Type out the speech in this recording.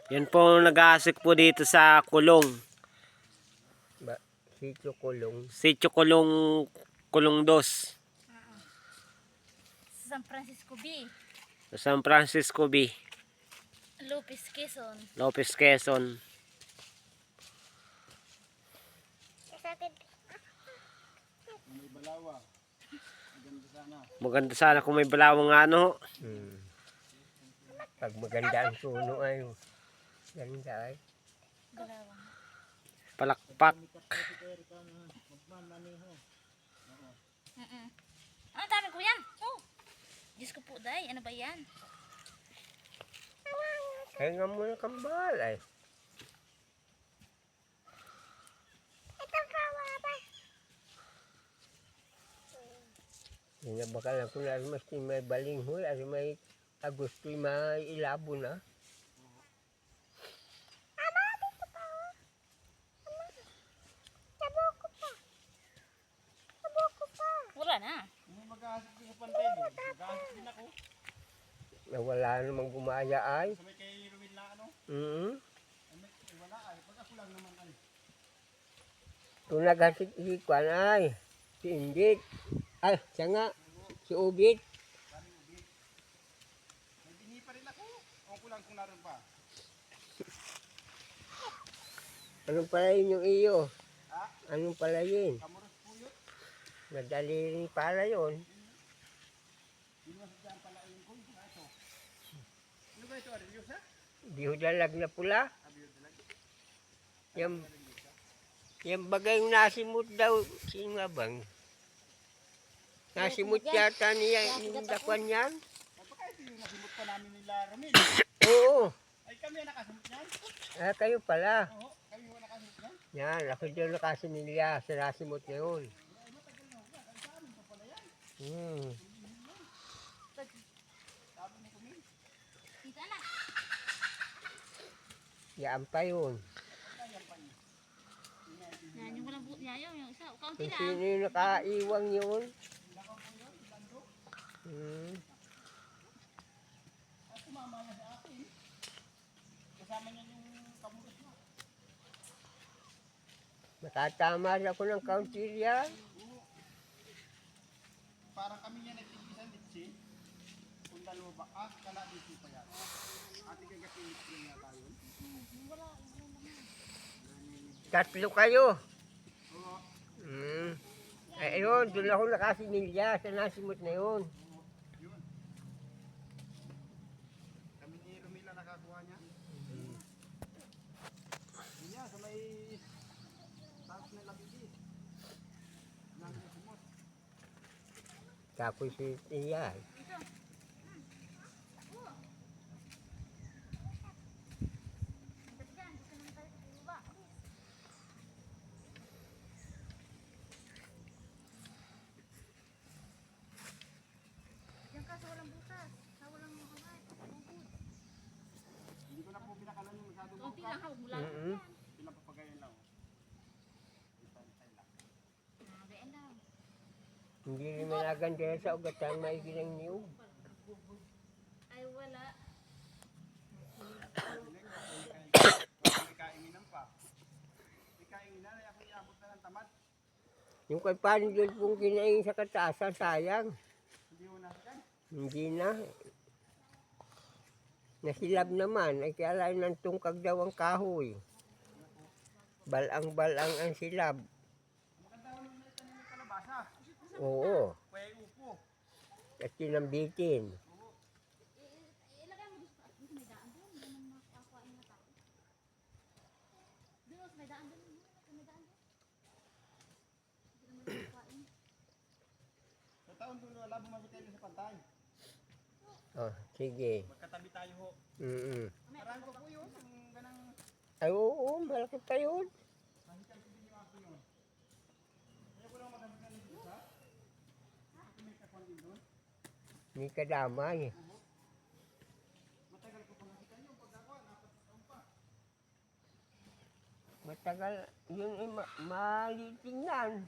Yan po nag-aasik po dito sa kulong. Sitio Kulong. Sitio Kulong, Kulong 2. San Francisco B. San Francisco B. Lopez, Quezon. Lopez, Quezon. Maganda sana kung may balawang ano. Pag maganda ang suno ay ganda ay. Galawang. Palakpak. Ang dami ko yan. Oh. Diyos ko po, day. Ano ba yan? Kaya nga muna kambal ay. Hinabakal ako na mas may balinghoy at may Agosto'y may ilabo na. Wala na. Nawala namang gumaya ay. Sabay kay Ruel na ano? Wala ay. Pag ako lang naman ay. Kung naghasikikuan ay. Si Indik. Ay, siya nga. Si Ubit. May bini pa rin ako. Ako lang kung naroon pa. Anong pala yun yung iyo? Ha? Anong pala yun? Kamuros po yun. Madali rin pala yun. Dinuwas dyan pala yung kung ito. Ano ba ito? Arilyos ha? Di ho dalag na pula. Sabi yun talaga. Yung bagay yung nasimot daw. Sino nga bang? Nasimot yata niya yung dakwan yan. Baka ito yung nasimot pa namin nila Romel. Oo. Ay kami ang nakasimot yan. Ah, kayo pala. Oo. Kami ang nakasimot yan. Yan, ako din nakasimilya sa nasimot ngayon. Kita na. Yan pa yun. Yan, yung walang buot niya yun. Yung isa. Kaunti Kung lang. sino yung nakaiwang yun. Kasama niya yung kamuros mo. Nakatama ako ng kauntilya. Parang kami niya nagtigisan ditsi. Kung dalawa ba? Kala dito pa yan. Ate kay kapilit rin nga tayo. Tatlo kayo. Oo. Eh, ayun, doon ako nakasimilya sa nasimot na yun. Yun. Kami ni Romila nakakuha niya. Yun niya, sa may taas na labigi. Namin na sumot. Tapos si Tiya. Diyan ka sa walang butas. Sa walang kamay. Hindi ko na po pinakalan yung masyadong Kaunti bangka. lang. Huwag mo lang. Pinapapagayan lang. Ipantay lang. Gayaan lang. Hindi rin managanda sa ugatang maigilang niyog. Ay, wala. May kainginan pa. May kainginan ay ako iabot na ng tamad. Yung kay paano doon pong kinain sa kataasan, sayang. Hindi ko na yan. Hindi na. Nasilab naman. Ay kaya lang ng tungkag daw ang kahoy. Balang-balang ang silab. Maganda ko nung naitanim yung kalabasa. Oo. Kaya upo. At kinambitin. Ilagay mo dito. May daan doon. Hindi naman makakuhain na tao. Doon, may daan doon. May daan doon. Hindi naman makakuhain. Sa taon doon wala bumabitay sa pantay. Oh, sige. Magkatabi tayo ho. Marami ko po yun. Yung ganang Ay, oo, malaki pa yun. mahikan ko din yung ako yun. Kaya ko lang magamit na nito sa. Ito may kakwan din doon. May kadamay. Matagal ko pang nakita yun. Pag ako, 4 taon pa. Matagal, yun ay malitingnan.